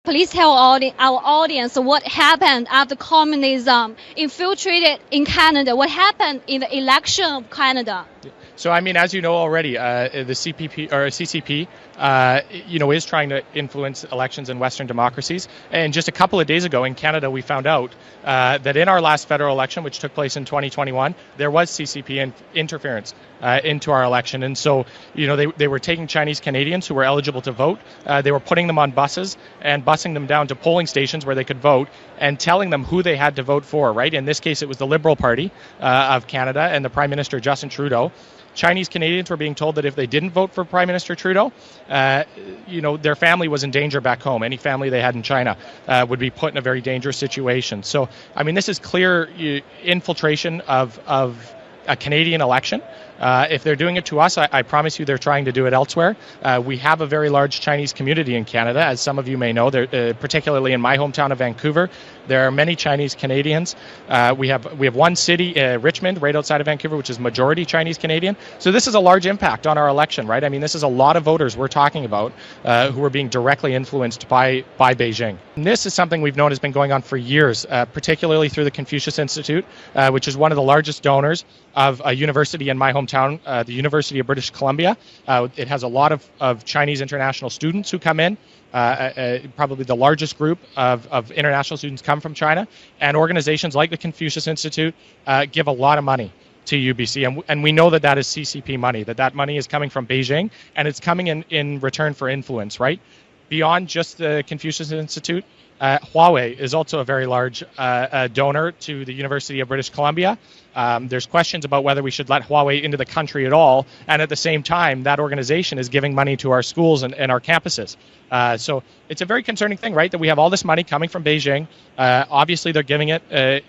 Please tell our audience what happened after communism infiltrated in Canada. What happened in the election of Canada? So, I mean, as you know already, the CCP, is trying to influence elections in Western democracies. And just a couple of days ago in Canada, we found out that in our last federal election, which took place in 2021, there was CCP interference into our election. And so, they were taking Chinese Canadians who were eligible to vote. They were putting them on buses and busing them down to polling stations where they could vote and telling them who they had to vote for, right? In this case, it was the Liberal Party of Canada and the Prime Minister, Justin Trudeau. Chinese Canadians were being told that if they didn't vote for Prime Minister Trudeau, their family was in danger back home. Any family they had in China would be put in a very dangerous situation. So, I mean, this is clear infiltration of a Canadian election. If they're doing it to us, I promise you they're trying to do it elsewhere. We have a very large Chinese community in Canada, as some of you may know, particularly in my hometown of Vancouver. There are many Chinese Canadians. We have one city, Richmond, right outside of Vancouver, which is majority Chinese Canadian. So this is a large impact on our election, right? I mean, this is a lot of voters we're talking about who are being directly influenced by Beijing. And this is something we've known has been going on for years, particularly through the Confucius Institute, which is one of the largest donors of a university in my hometown, the University of British Columbia. It has a lot of Chinese international students who come in. Probably the largest group of international students come from China, and organizations like the Confucius Institute give a lot of money to UBC, and we know that is CCP money, that money is coming from Beijing, and it's coming in return for influence, right? Beyond just the Confucius Institute, Huawei is also a very large donor to the University of British Columbia. There's questions about whether we should let Huawei into the country at all, and at the same time, that organization is giving money to our schools and our campuses. So it's a very concerning thing, right, that we have all this money coming from Beijing. Obviously, they're giving it,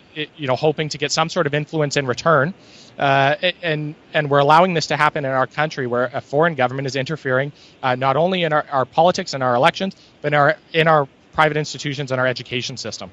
hoping to get some sort of influence in return. And we're allowing this to happen in our country, where a foreign government is interfering not only in our politics and our elections, but in our private institutions and our education system.